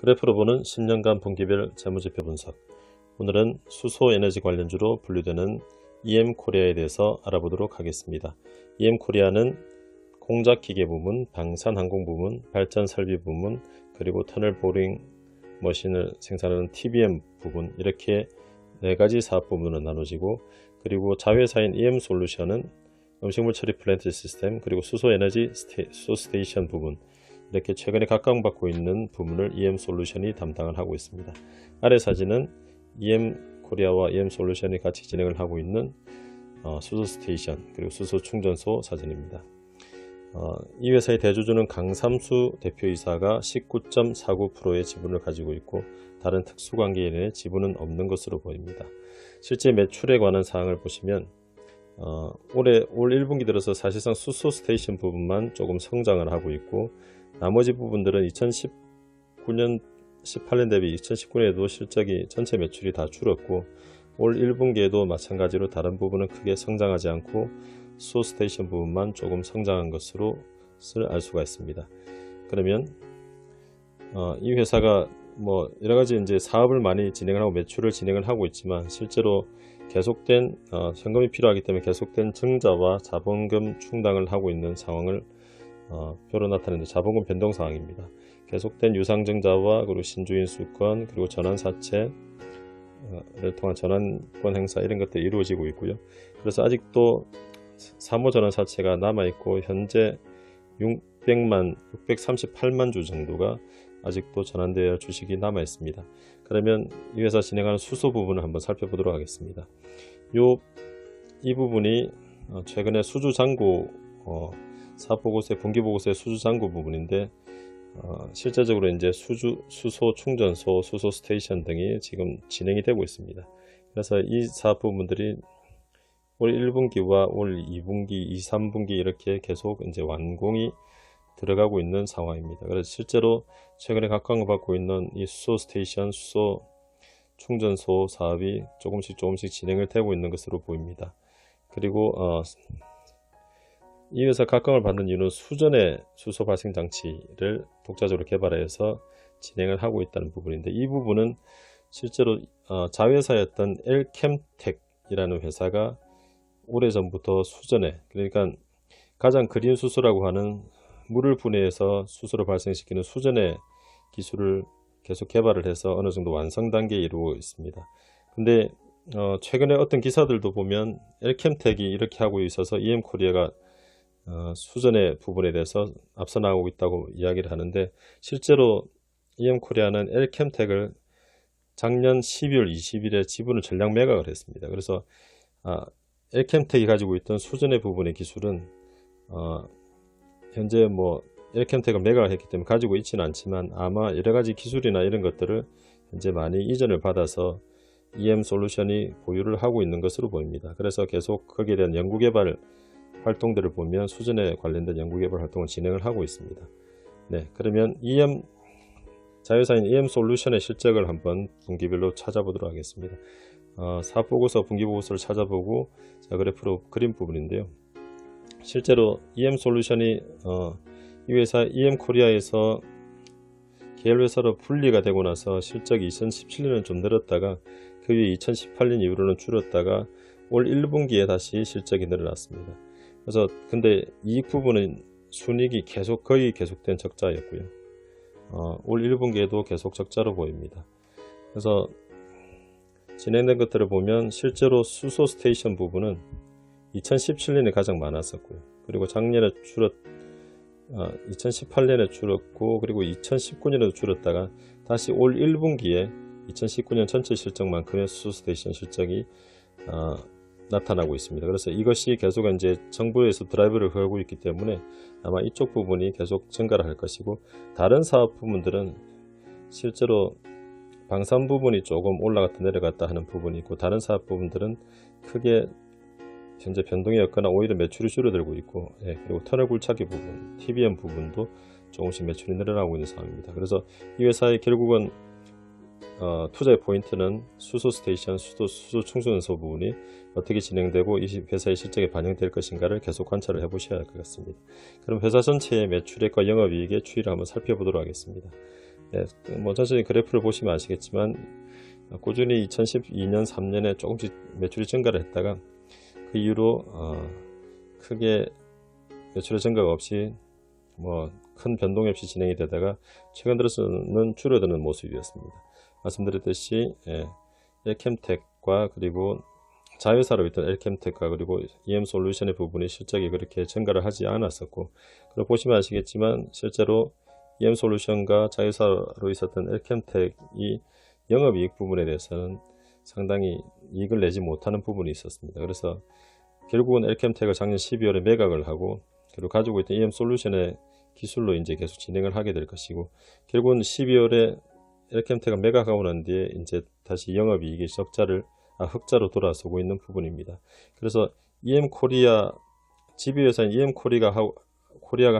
그래프로 보는 10년간 분기별 재무지표 분석. 오늘은 수소에너지 관련주로 분류되는 EM코리아에 대해서 알아보도록 하겠습니다. EM코리아는 공작기계 부문, 방산항공 부문, 발전설비 부문, 그리고 터널 보링 머신을 생산하는 TBM 부분, 이렇게 4가지 사업 부문으로 나눠지고, 그리고 자회사인 EM솔루션은 음식물 처리 플랜트 시스템, 그리고 수소에너지 수소스테이션 부분, 이렇게 최근에 각광받고 있는 부문을 EM솔루션이 담당을 하고 있습니다. 아래 사진은 EM코리아와 EM솔루션이 같이 진행을 하고 있는 수소스테이션 그리고 수소충전소 사진입니다. 이 회사의 대주주는 강삼수 대표이사가 19.49%의 지분을 가지고 있고, 다른 특수관계인의 지분은 없는 것으로 보입니다. 실제 매출에 관한 사항을 보시면 올 1분기 들어서 사실상 수소 스테이션 부분만 조금 성장을 하고 있고, 나머지 부분들은 2019년 18년 대비 2019년에도 실적이 전체 매출이 다 줄었고, 올 1분기에도 마찬가지로 다른 부분은 크게 성장하지 않고 수소 스테이션 부분만 조금 성장한 것으로 알 수가 있습니다. 그러면 이 회사가 여러가지 이제 사업을 많이 진행을 하고 매출을 진행을 하고 있지만, 실제로 계속된 현금이 필요하기 때문에 계속된 증자와 자본금 충당을 하고 있는 상황을 표로 나타내는 자본금 변동 상황입니다. 계속된 유상증자와 그리고 신주인 수권, 그리고 전환사채를 통한 전환권 행사, 이런 것들이 이루어지고 있고요. 그래서 아직도 사모전환사채가 남아있고, 현재 638만 주 정도가 아직도 전환되어 주식이 남아있습니다. 그러면 이 회사 진행하는 수소 부분을 한번 살펴보도록 하겠습니다. 이 부분이 최근에 수주잔고 사업보고서의 분기보고서의 수주잔고 부분인데, 실제적으로 이제 수소 충전소, 수소 스테이션 등이 지금 진행이 되고 있습니다. 그래서 이 사업 부분들이 올 1분기와 올 2분기, 2, 3분기 이렇게 계속 이제 완공이 들어가고 있는 상황입니다. 그래서 실제로 최근에 각광을 받고 있는 이 수소 스테이션, 수소 충전소 사업이 조금씩 진행을 되고 있는 것으로 보입니다. 그리고 이 회사 각광을 받는 이유는 수전의 수소 발생 장치를 독자적으로 개발해서 진행을 하고 있다는 부분인데, 이 부분은 실제로 자회사였던 엘캠텍이라는 회사가 오래전부터 수전에, 그러니까 가장 그린 수소라고 하는 물을 분해해서 수소를 발생시키는 수전의 기술을 계속 개발을 해서 어느 정도 완성 단계에 이르고 있습니다. 근데 최근에 어떤 기사들도 보면 엘캠텍이 이렇게 하고 있어서 EM코리아가 수전의 부분에 대해서 앞서 나가고 있다고 이야기를 하는데, 실제로 EM코리아는 엘캠텍을 작년 12월 20일에 지분을 전량 매각을 했습니다. 그래서 엘캠텍이 가지고 있던 수전의 부분의 기술은 현재 엘캠텍을 매각을 했기 때문에 가지고 있지는 않지만, 아마 여러가지 기술이나 이런 것들을 현재 많이 이전을 받아서 EM솔루션이 보유를 하고 있는 것으로 보입니다. 그래서 계속 거기에 대한 연구개발 활동들을 보면 수전에 관련된 연구개발 활동을 진행을 하고 있습니다. 네, 그러면 자회사인 EM솔루션의 실적을 한번 분기별로 찾아보도록 하겠습니다. 사업보고서, 분기보고서를 찾아보고 그래프로 그린 부분인데요. 실제로 EM솔루션이 이 회사 EM코리아에서 계열회사로 분리가 되고 나서 실적이 2017년은 좀 늘었다가 그 위에 2018년 이후로는 줄었다가 올 1분기에 다시 실적이 늘어났습니다. 그래서 근데 이익 부분은 순이익이 거의 계속된 적자였고요. 올 1분기에도 계속 적자로 보입니다. 그래서 진행된 것들을 보면 실제로 수소 스테이션 부분은 2017년에 가장 많았었고요. 그리고 작년에 2018년에 줄었고, 그리고 2019년에도 줄었다가 다시 올 1분기에 2019년 전체 실적만큼의 수소 스테이션 실적이 나타나고 있습니다. 그래서 이것이 계속 이제 정부에서 드라이브를 걸고 있기 때문에 아마 이쪽 부분이 계속 증가를 할 것이고, 다른 사업 부분들은 실제로 방산 부분이 조금 올라갔다 내려갔다 하는 부분이 있고, 다른 사업 부분들은 크게 현재 변동이 없거나 오히려 매출이 줄어들고 있고, 그리고 터널 굴착기 부분, TBM 부분도 조금씩 매출이 늘어나고 있는 상황입니다. 그래서 이 회사의 결국은 투자의 포인트는 수소 스테이션, 수소 충전소 부분이 어떻게 진행되고 이 회사의 실적에 반영될 것인가를 계속 관찰을 해 보셔야 할 것 같습니다. 그럼 회사 전체의 매출액과 영업이익의 추이를 한번 살펴보도록 하겠습니다. 네, 뭐 전체적인 그래프를 보시면 아시겠지만 꾸준히 2012년 3년에 조금씩 매출이 증가를 했다가 그 이후로 크게 매출의 증가가 없이 뭐 큰 변동이 없이 진행이 되다가 최근 들어서는 줄어드는 모습이었습니다. 말씀드렸듯이 엘캠텍과 그리고 자회사로 있던 엘캠텍과 그리고 EM솔루션의 부분이 실적이 그렇게 증가를 하지 않았었고, 그리고 보시면 아시겠지만 실제로 EM솔루션과 자회사로 있었던 엘캠텍이 영업이익 부분에 대해서는 상당히 이익을 내지 못하는 부분이 있었습니다. 그래서 결국은 엘캠텍을 작년 12월에 매각을 하고, 그리고 가지고 있던 EM솔루션의 기술로 이제 계속 진행을 하게 될 것이고, 결국은 12월에 엘캠텍을 매각하고 난 뒤에 이제 다시 영업이익이 흑자로 돌아서고 있는 부분입니다. 그래서 EM코리아 지배회사인 EM코리아가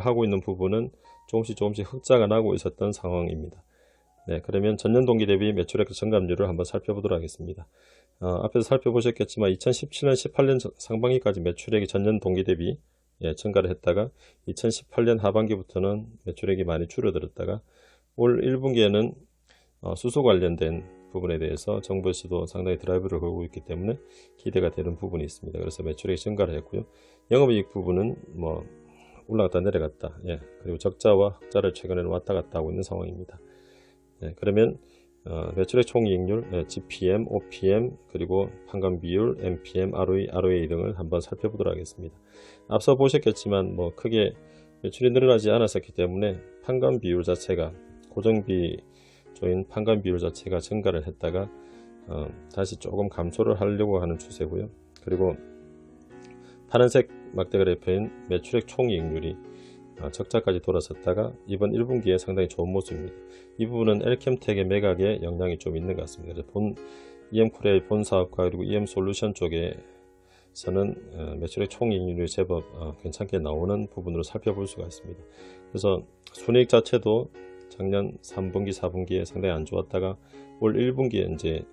하고 있는 부분은 조금씩 흑자가 나고 있었던 상황입니다. 네, 그러면 전년 동기 대비 매출액 증감률을 한번 살펴보도록 하겠습니다. 앞에서 살펴보셨겠지만 2017년 18년 상반기까지 매출액이 전년 동기 대비 증가를 했다가 2018년 하반기부터는 매출액이 많이 줄어들었다가 올 1분기에는 수소 관련된 부분에 대해서 정부에서도 상당히 드라이브를 걸고 있기 때문에 기대가 되는 부분이 있습니다. 그래서 매출액이 증가를 했고요. 영업이익 부분은 뭐 올라갔다 내려갔다, 그리고 적자와 흑자를 최근에는 왔다 갔다 하고 있는 상황입니다. 그러면 매출액 총이익률, GPM, OPM, 그리고 판관 비율, MPM, ROE 등을 한번 살펴보도록 하겠습니다. 앞서 보셨겠지만 뭐 크게 매출이 늘어나지 않았었기 때문에 판관 비율 자체가 고정비조인 판관 비율 자체가 증가를 했다가 다시 조금 감소를 하려고 하는 추세고요. 그리고 파란색 막대 그래프인 매출액 총이익률이 적자까지 돌아섰다가 이번 1분기에 상당히 좋은 모습입니다. 이 부분은 엘캠텍의 매각에 영향이 좀 있는 것 같습니다. EM코리아의 본 사업과 그리고 EM솔루션 쪽에서는 매출액 총이익률이 제법 괜찮게 나오는 부분으로 살펴볼 수가 있습니다. 그래서 순이익 자체도 작년 3분기, 4분기에 상당히 안 좋았다가 올 1분기에 이제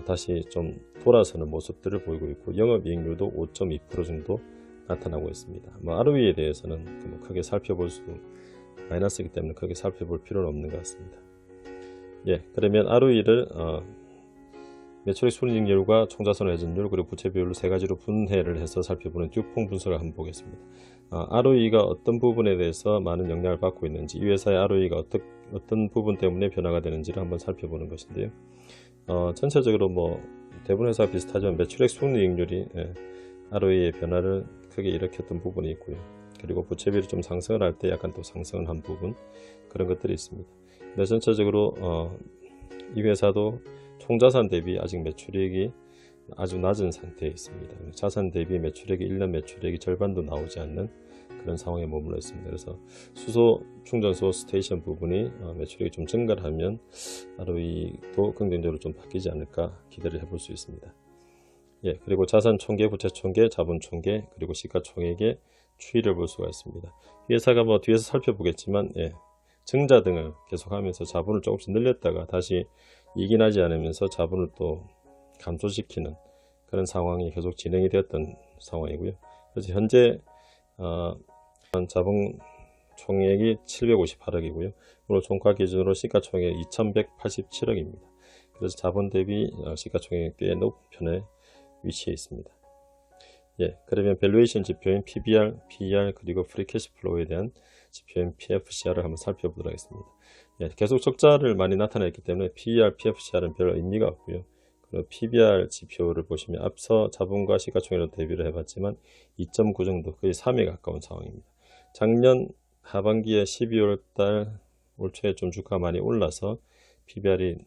다시 좀 돌아서는 모습들을 보이고 있고, 영업이익률도 5.2% 정도 나타나고 있습니다. ROE에 대해서는 크게 마이너스이기 때문에 크게 살펴볼 필요는 없는 것 같습니다. 그러면 ROE를 매출액 순이익률과 총자산 회전율 그리고 부채 비율로 세 가지로 분해를 해서 살펴보는 듀퐁 분석을 한번 보겠습니다. ROE가 어떤 부분에 대해서 많은 영향을 받고 있는지, 이 회사의 ROE가 어떤 부분 때문에 변화가 되는지를 한번 살펴보는 것인데요. 전체적으로 뭐 대부분 회사가 비슷하지만 매출액 순이익률이 ROE의 변화를 크게 일으켰던 부분이 있고요. 그리고 부채비율이 좀 상승을 할 때 약간 또 상승을 한 부분, 그런 것들이 있습니다. 근데 전체적으로 이 회사도 총자산 대비 아직 매출액이 아주 낮은 상태에 있습니다. 자산 대비 매출액이 1년 매출액이 절반도 나오지 않는 그런 상황에 머물러 있습니다. 그래서 수소 충전소 스테이션 부분이 매출액이 좀 증가를 하면 ROE도 긍정적으로 좀 바뀌지 않을까 기대를 해볼 수 있습니다. 그리고 자산 총계, 부채 총계, 자본 총계, 그리고 시가총액의 추이를 볼 수가 있습니다. 이 회사가 뭐 뒤에서 살펴보겠지만 증자 등을 계속하면서 자본을 조금씩 늘렸다가 다시 이익이 나지 않으면서 자본을 또 감소시키는 그런 상황이 계속 진행이 되었던 상황이고요. 그래서 현재 자본 총액이 758억이고요. 오늘 종가 기준으로 시가총액 2187억입니다. 그래서 자본 대비 시가총액이 꽤 높은 편에 위치해 있습니다. 그러면 밸류에이션 지표인 PBR, PER 그리고 프리 캐시플로우에 대한 지표인 PFCR을 한번 살펴보도록 하겠습니다. 계속 적자를 많이 나타냈기 때문에 PER, PFCR은 별 의미가 없고요. 그리고 PBR 지표를 보시면 앞서 자본과 시가총액으로 대비를 해봤지만 2.9 정도, 거의 3에 가까운 상황입니다. 작년 하반기에 12월달 올 초에 좀 주가가 많이 올라서 PBR이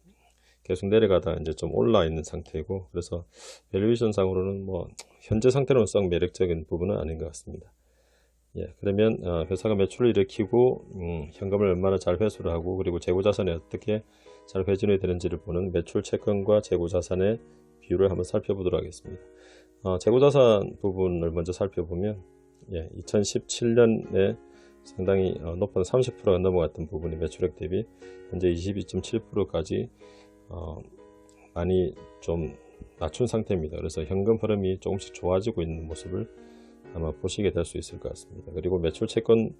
계속 내려가다가 이제 좀 올라 있는 상태고, 그래서 밸류에이션 상으로는 뭐 현재 상태로는 썩 매력적인 부분은 아닌 것 같습니다. 그러면 회사가 매출을 일으키고 현금을 얼마나 잘 회수를 하고 그리고 재고자산이 어떻게 잘 회전이 되는지를 보는 매출 채권과 재고자산의 비율을 한번 살펴보도록 하겠습니다. 재고자산 부분을 먼저 살펴보면 2017년에 상당히 높은 30%가 넘어갔던 부분이 매출액 대비 현재 22.7%까지 많이 좀 낮춘 상태입니다. 그래서 현금 흐름이 조금씩 좋아지고 있는 모습을 아마 보시게 될 수 있을 것 같습니다. 그리고 매출 채권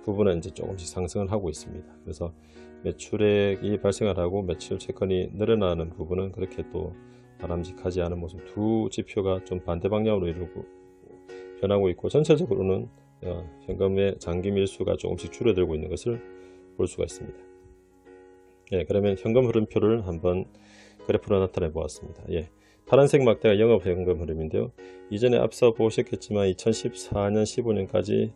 부분은 이제 조금씩 상승을 하고 있습니다. 그래서 매출액이 발생을 하고 매출 채권이 늘어나는 부분은 그렇게 또 바람직하지 않은 모습, 두 지표가 좀 반대 방향으로 이루고 변하고 있고, 전체적으로는 현금의 장기 밀수가 조금씩 줄어들고 있는 것을 볼 수가 있습니다. 예, 그러면 현금 흐름표를 한번 그래프로 나타내 보았습니다. 예, 파란색 막대가 영업 현금 흐름인데요. 이전에 앞서 보셨겠지만 2014년 15년까지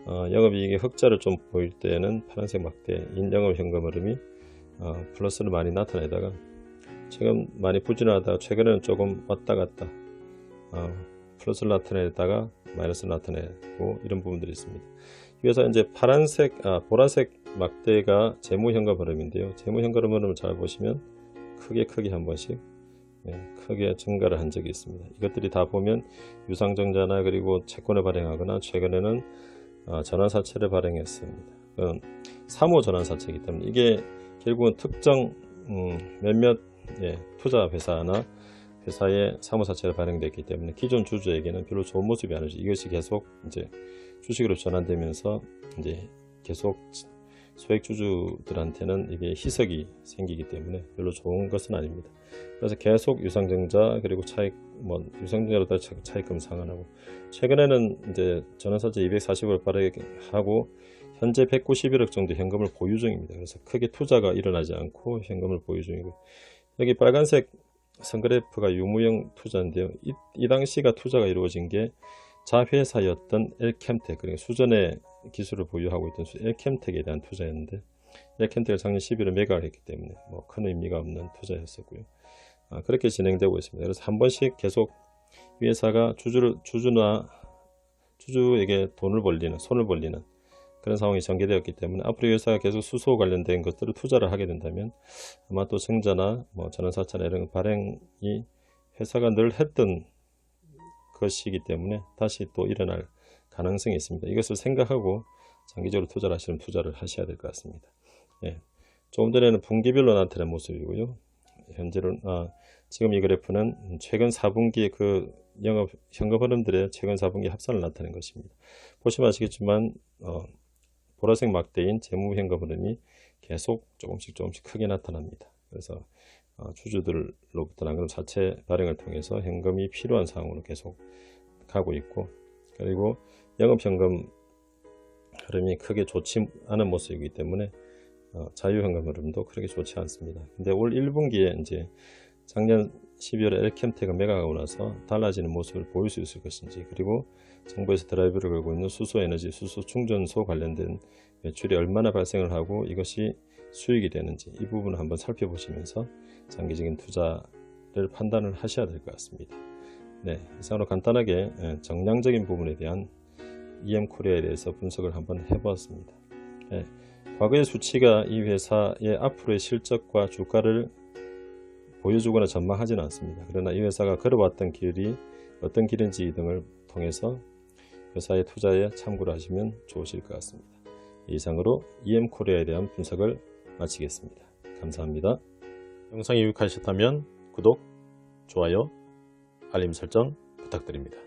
영업이익의 흑자를 좀 보일 때는 파란색 막대인 영업 현금 흐름이 플러스를 많이 나타내다가 지금 많이 부진하다가 최근에는 조금 왔다 갔다 플러스를 나타내다가 마이너스를 나타내고 이런 부분들이 있습니다. 그래서 이제 보라색 막대가 재무현금 흐름인데요. 재무현금 흐름을 잘 보시면 크게 한 번씩 크게 증가를 한 적이 있습니다. 이것들이 다 보면 유상증자나 그리고 채권을 발행하거나 최근에는 전환사채를 발행했습니다. 사모 전환사채이기 때문에 이게 결국은 특정 몇몇 투자 회사나 회사의 사모사채가 발행됐기 때문에 기존 주주에게는 별로 좋은 모습이 아니죠. 이것이 계속 이제 주식으로 전환되면서 이제 계속 소액 주주들한테는 이게 희석이 생기기 때문에 별로 좋은 것은 아닙니다. 그래서 계속 유상증자 그리고 유상증자로 차익금 상환하고, 최근에는 이제 전환사채 240을 발행하고 현재 191억 정도 현금을 보유 중입니다. 그래서 크게 투자가 일어나지 않고 현금을 보유 중이고, 여기 빨간색 선그래프가 유무형 투자인데요. 이 당시가 투자가 이루어진 게 자회사였던 엘캠텍, 그리고 수전의 기술을 보유하고 있던 엘캠텍에 대한 투자였는데, 엘캠텍을 작년 11월에 매각을 했기 때문에 큰 의미가 없는 투자였었고요. 그렇게 진행되고 있습니다. 그래서 한 번씩 계속 이 회사가 주주에게 손을 벌리는 그런 상황이 전개되었기 때문에 앞으로 이 회사가 계속 수소 관련된 것들을 투자를 하게 된다면 아마 또 증자나 전환사채나 이런 발행이 회사가 늘 했던 것이기 때문에 다시 또 일어날 가능성이 있습니다. 이것을 생각하고 장기적으로 투자를 하시면 투자를 하셔야 될 것 같습니다. 예, 조금 전에는 분기별로 나타낸 모습이고요. 현재는 지금 이 그래프는 최근 4분기 그 영업 현금 흐름들의 최근 4분기 합산을 나타낸 것입니다. 보시면 아시겠지만 보라색 막대인 재무현금 흐름이 계속 조금씩 크게 나타납니다. 그래서 주주들로부터 낭금 사채 발행을 통해서 현금이 필요한 상황으로 계속 가고 있고, 그리고 영업현금 흐름이 크게 좋지 않은 모습이기 때문에 자유현금 흐름도 그렇게 좋지 않습니다. 근데 올 1분기에 이제 작년 12월에 엘캠텍을 매각하고 나서 달라지는 모습을 보일 수 있을 것인지, 그리고 정부에서 드라이브를 걸고 있는 수소에너지, 수소충전소 관련된 매출이 얼마나 발생을 하고 이것이 수익이 되는지 이 부분을 한번 살펴보시면서 장기적인 투자를 판단을 하셔야 될 것 같습니다. 네, 이상으로 간단하게 정량적인 부분에 대한 EM코리아에 대해서 분석을 한번 해보았습니다. 네, 과거의 수치가 이 회사의 앞으로의 실적과 주가를 보여주거나 전망하지는 않습니다. 그러나 이 회사가 걸어왔던 길이 어떤 길인지 등을 통해서 회사의 투자에 참고를 하시면 좋으실 것 같습니다. 이상으로 EM코리아에 대한 분석을 마치겠습니다. 감사합니다. 영상이 유익하셨다면 구독, 좋아요, 알림 설정 부탁드립니다.